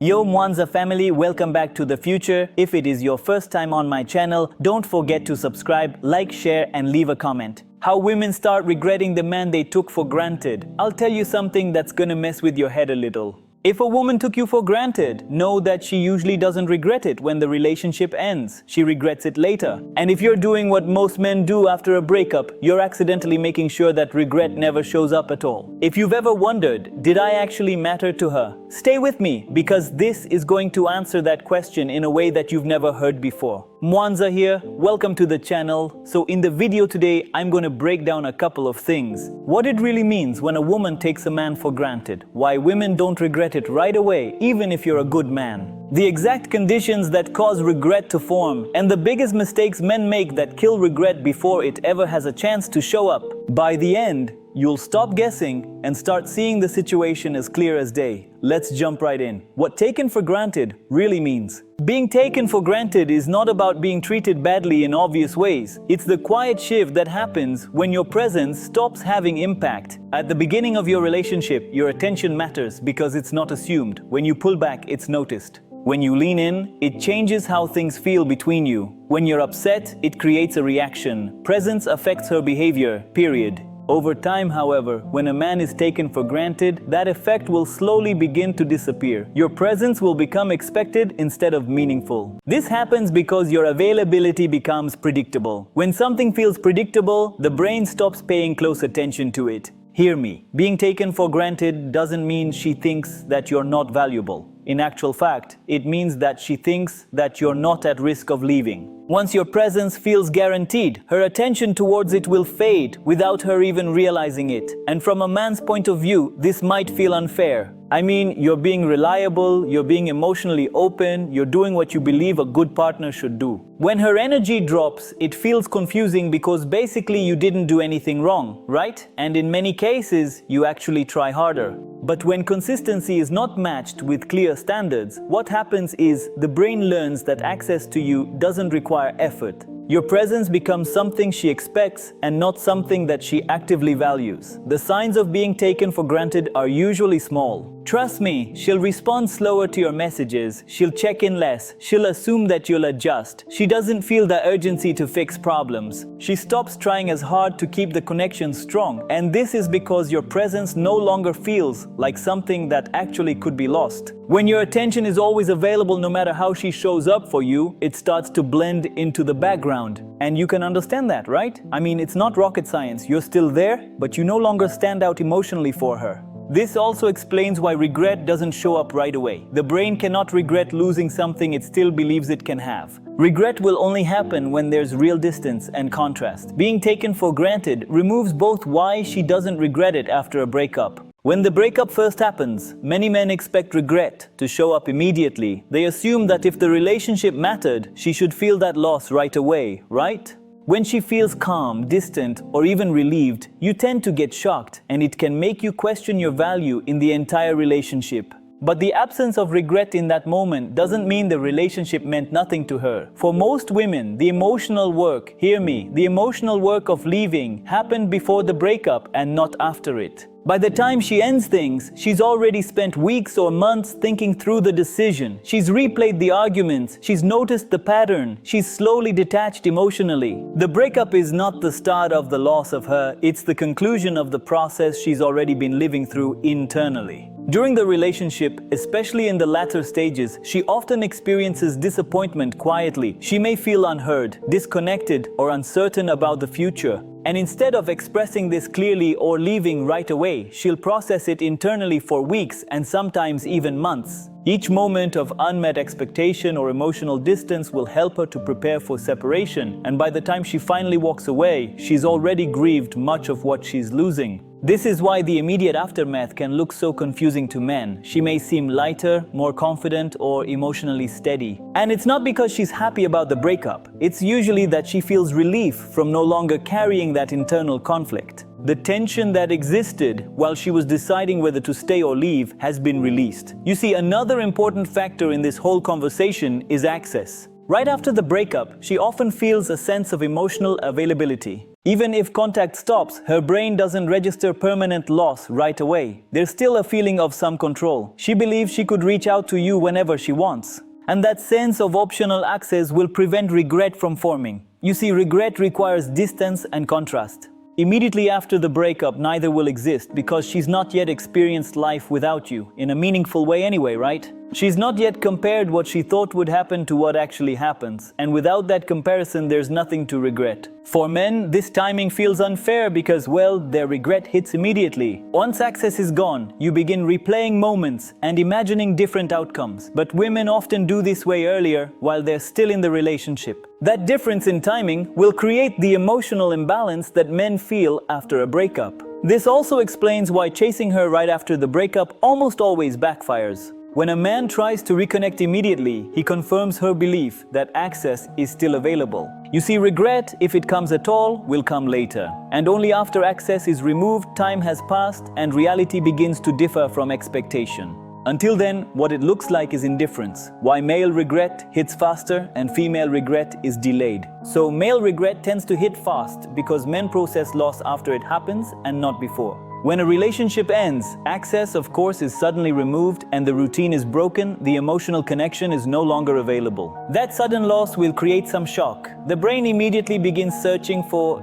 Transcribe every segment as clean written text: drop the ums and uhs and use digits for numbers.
Yo Mwanza family, welcome back to the future. If it is your first time on my channel, don't forget to subscribe, like, share and leave a comment. How women start regretting the man they took for granted. I'll tell you something that's gonna mess with your head a little. If a woman took you for granted, know that she usually doesn't regret it when the relationship ends. She regrets it later. And if you're doing what most men do after a breakup, you're accidentally making sure that regret never shows up at all. If you've ever wondered, did I actually matter to her? Stay with me, because this is going to answer that question in a way that you've never heard before. Mwanza here, welcome to the channel. So in the video today, I'm going to break down a couple of things. What it really means when a woman takes a man for granted. Why women don't regret it right away, even if you're a good man. The exact conditions that cause regret to form, and the biggest mistakes men make that kill regret before it ever has a chance to show up. By the end, you'll stop guessing and start seeing the situation as clear as day. Let's jump right in. What taken for granted really means. Being taken for granted is not about being treated badly in obvious ways. It's the quiet shift that happens when your presence stops having impact. At the beginning of your relationship, your attention matters because it's not assumed. When you pull back, it's noticed. When you lean in, it changes how things feel between you. When you're upset, it creates a reaction. Presence affects her behavior, period. Over time, however, when a man is taken for granted, that effect will slowly begin to disappear. Your presence will become expected instead of meaningful. This happens because your availability becomes predictable. When something feels predictable, the brain stops paying close attention to it. Hear me. Being taken for granted doesn't mean she thinks that you're not valuable. In actual fact, it means that she thinks that you're not at risk of leaving. Once your presence feels guaranteed, her attention towards it will fade without her even realizing it. And from a man's point of view, this might feel unfair. I mean, you're being reliable, you're being emotionally open, you're doing what you believe a good partner should do. When her energy drops, it feels confusing because basically you didn't do anything wrong, right? And in many cases, you actually try harder. But when consistency is not matched with clear standards, what happens is the brain learns that access to you doesn't require effort. Your presence becomes something she expects and not something that she actively values. The signs of being taken for granted are usually small. Trust me, she'll respond slower to your messages, she'll check in less, she'll assume that you'll adjust. She doesn't feel the urgency to fix problems. She stops trying as hard to keep the connection strong. And this is because your presence no longer feels like something that actually could be lost. When your attention is always available no matter how she shows up for you, it starts to blend into the background. And you can understand that, right? I mean, it's not rocket science. You're still there, but you no longer stand out emotionally for her. This also explains why regret doesn't show up right away. The brain cannot regret losing something it still believes it can have. Regret will only happen when there's real distance and contrast. Being taken for granted removes both why she doesn't regret it after a breakup. When the breakup first happens, many men expect regret to show up immediately. They assume that if the relationship mattered, she should feel that loss right away, right? When she feels calm, distant, or even relieved, you tend to get shocked, and it can make you question your value in the entire relationship. But the absence of regret in that moment doesn't mean the relationship meant nothing to her. For most women, the emotional work, hear me, the emotional work of leaving happened before the breakup and not after it. By the time she ends things, she's already spent weeks or months thinking through the decision. She's replayed the arguments, she's noticed the pattern, she's slowly detached emotionally. The breakup is not the start of the loss of her, it's the conclusion of the process she's already been living through internally. During the relationship, especially in the latter stages, she often experiences disappointment quietly. She may feel unheard, disconnected, or uncertain about the future. And instead of expressing this clearly or leaving right away, she'll process it internally for weeks and sometimes even months. Each moment of unmet expectation or emotional distance will help her to prepare for separation, and by the time she finally walks away, she's already grieved much of what she's losing. This is why the immediate aftermath can look so confusing to men. She may seem lighter, more confident, or emotionally steady. And it's not because she's happy about the breakup. It's usually that she feels relief from no longer carrying that internal conflict. The tension that existed while she was deciding whether to stay or leave has been released. You see, another important factor in this whole conversation is access. Right after the breakup, she often feels a sense of emotional availability. Even if contact stops, her brain doesn't register permanent loss right away. There's still a feeling of some control. She believes she could reach out to you whenever she wants. And that sense of optional access will prevent regret from forming. You see, regret requires distance and contrast. Immediately after the breakup, neither will exist because she's not yet experienced life without you, in a meaningful way anyway, right? She's not yet compared what she thought would happen to what actually happens, and without that comparison, there's nothing to regret. For men, this timing feels unfair because, well, their regret hits immediately. Once access is gone, you begin replaying moments and imagining different outcomes. But women often do this way earlier while they're still in the relationship. That difference in timing will create the emotional imbalance that men feel after a breakup. This also explains why chasing her right after the breakup almost always backfires. When a man tries to reconnect immediately, he confirms her belief that access is still available. You see, regret, if it comes at all, will come later. And only after access is removed, time has passed, and reality begins to differ from expectation. Until then, what it looks like is indifference. Why male regret hits faster and female regret is delayed. So male regret tends to hit fast because men process loss after it happens and not before. When a relationship ends, access, of course, is suddenly removed and the routine is broken, the emotional connection is no longer available. That sudden loss will create some shock. The brain immediately begins searching for,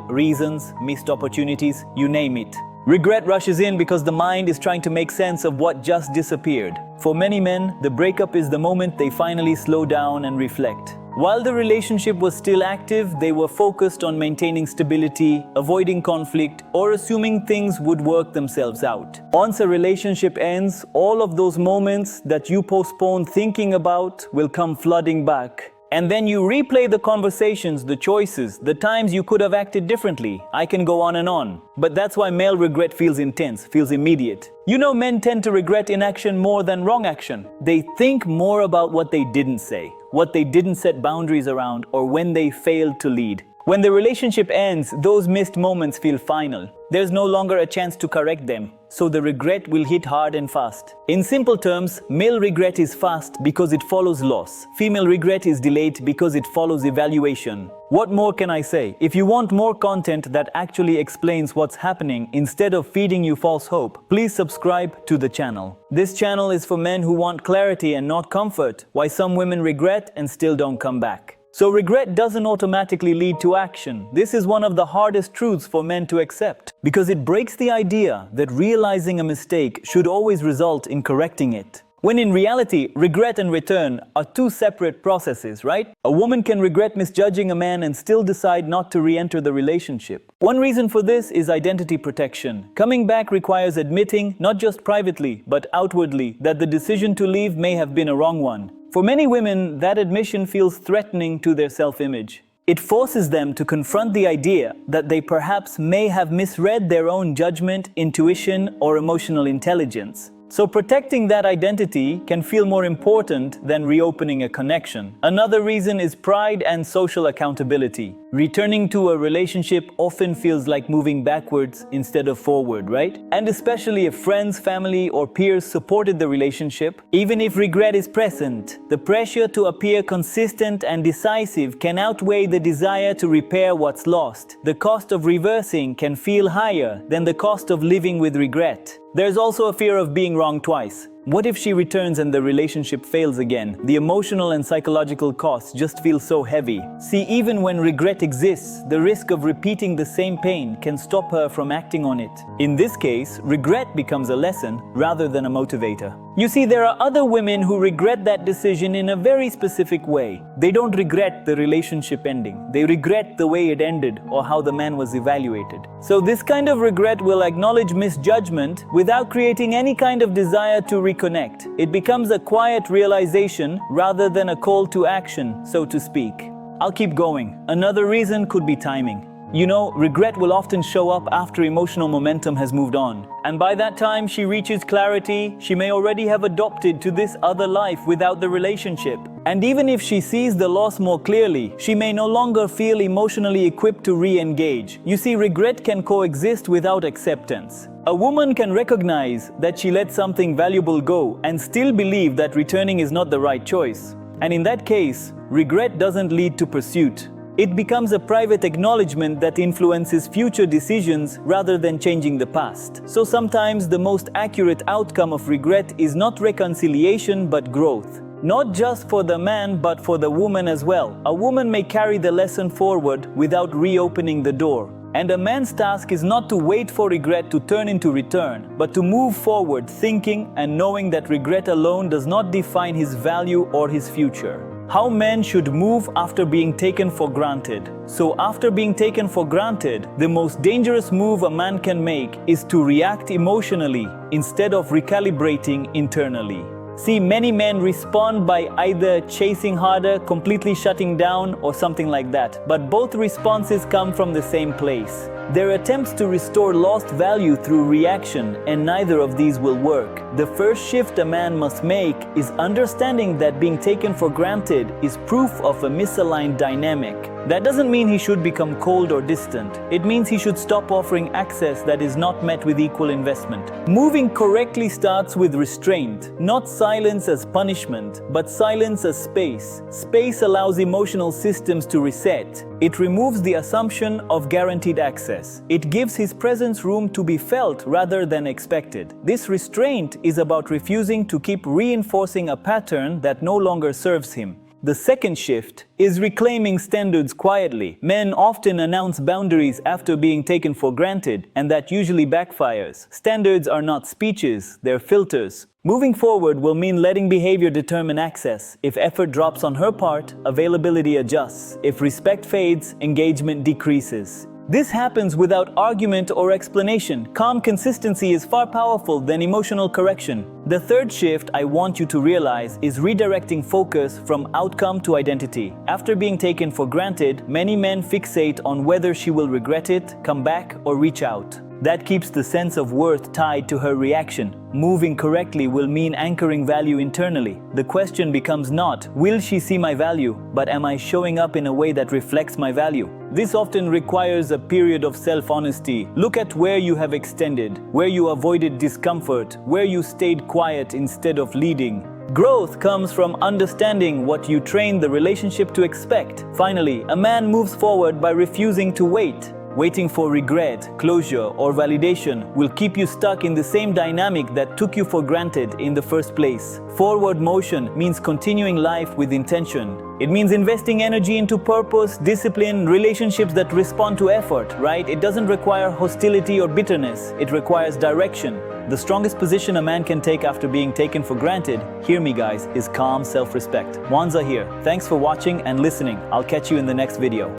reasons, missed opportunities, you name it. Regret rushes in because the mind is trying to make sense of what just disappeared. For many men, the breakup is the moment they finally slow down and reflect. While the relationship was still active, they were focused on maintaining stability, avoiding conflict, or assuming things would work themselves out. Once a relationship ends, all of those moments that you postponed thinking about will come flooding back. And then you replay the conversations, the choices, the times you could have acted differently. I can go on and on. But that's why male regret feels intense, feels immediate. Men tend to regret inaction more than wrong action. They think more about what they didn't say, what they didn't set boundaries around, or when they failed to lead. When the relationship ends, those missed moments feel final. There's no longer a chance to correct them, so the regret will hit hard and fast. In simple terms, male regret is fast because it follows loss. Female regret is delayed because it follows evaluation. What more can I say? If you want more content that actually explains what's happening instead of feeding you false hope, please subscribe to the channel. This channel is for men who want clarity and not comfort, why some women regret and still don't come back. So regret doesn't automatically lead to action. This is one of the hardest truths for men to accept, because it breaks the idea that realizing a mistake should always result in correcting it. When in reality, regret and return are two separate processes, right? A woman can regret misjudging a man and still decide not to re-enter the relationship. One reason for this is identity protection. Coming back requires admitting, not just privately, but outwardly, that the decision to leave may have been a wrong one. For many women, that admission feels threatening to their self-image. It forces them to confront the idea that they perhaps may have misread their own judgment, intuition, or emotional intelligence. So protecting that identity can feel more important than reopening a connection. Another reason is pride and social accountability. Returning to a relationship often feels like moving backwards instead of forward, right? And especially if friends, family, or peers supported the relationship, even if regret is present, the pressure to appear consistent and decisive can outweigh the desire to repair what's lost. The cost of reversing can feel higher than the cost of living with regret. There's also a fear of being wrong twice. What if she returns and the relationship fails again? The emotional and psychological costs just feel so heavy. See, even when regret exists, the risk of repeating the same pain can stop her from acting on it. In this case, regret becomes a lesson rather than a motivator. You see, there are other women who regret that decision in a very specific way. They don't regret the relationship ending. They regret the way it ended or how the man was evaluated. So this kind of regret will acknowledge misjudgment without creating any kind of desire to reconnect. It becomes a quiet realization rather than a call to action, so to speak. I'll keep going. Another reason could be timing. Regret will often show up after emotional momentum has moved on. And by that time she reaches clarity, she may already have adopted to this other life without the relationship. And even if she sees the loss more clearly, she may no longer feel emotionally equipped to re-engage. You see, regret can coexist without acceptance. A woman can recognize that she let something valuable go and still believe that returning is not the right choice. And in that case, regret doesn't lead to pursuit. It becomes a private acknowledgement that influences future decisions rather than changing the past. So sometimes the most accurate outcome of regret is not reconciliation but growth. Not just for the man but for the woman as well. A woman may carry the lesson forward without reopening the door. And a man's task is not to wait for regret to turn into return, but to move forward thinking and knowing that regret alone does not define his value or his future. How men should move after being taken for granted. So after being taken for granted, the most dangerous move a man can make is to react emotionally instead of recalibrating internally. See, many men respond by either chasing harder, completely shutting down, or something like that. But both responses come from the same place. Their attempts to restore lost value through reaction, and neither of these will work. The first shift a man must make is understanding that being taken for granted is proof of a misaligned dynamic. That doesn't mean he should become cold or distant. It means he should stop offering access that is not met with equal investment. Moving correctly starts with restraint, not silence as punishment, but silence as space. Space allows emotional systems to reset. It removes the assumption of guaranteed access. It gives his presence room to be felt rather than expected. This restraint is about refusing to keep reinforcing a pattern that no longer serves him. The second shift is reclaiming standards quietly. Men often announce boundaries after being taken for granted, and that usually backfires. Standards are not speeches, they're filters. Moving forward will mean letting behavior determine access. If effort drops on her part, availability adjusts. If respect fades, engagement decreases. This happens without argument or explanation. Calm consistency is far powerful than emotional correction. The third shift I want you to realize is redirecting focus from outcome to identity. After being taken for granted, many men fixate on whether she will regret it, come back, or reach out. That keeps the sense of worth tied to her reaction. Moving correctly will mean anchoring value internally. The question becomes not, will she see my value, but am I showing up in a way that reflects my value? This often requires a period of self-honesty. Look at where you have extended, where you avoided discomfort, where you stayed quiet instead of leading. Growth comes from understanding what you trained the relationship to expect. Finally, a man moves forward by refusing to wait. Waiting for regret, closure, or validation will keep you stuck in the same dynamic that took you for granted in the first place. Forward motion means continuing life with intention. It means investing energy into purpose, discipline, relationships that respond to effort, right? It doesn't require hostility or bitterness. It requires direction. The strongest position a man can take after being taken for granted, hear me guys, is calm self-respect. Mwanza here. Thanks for watching and listening. I'll catch you in the next video.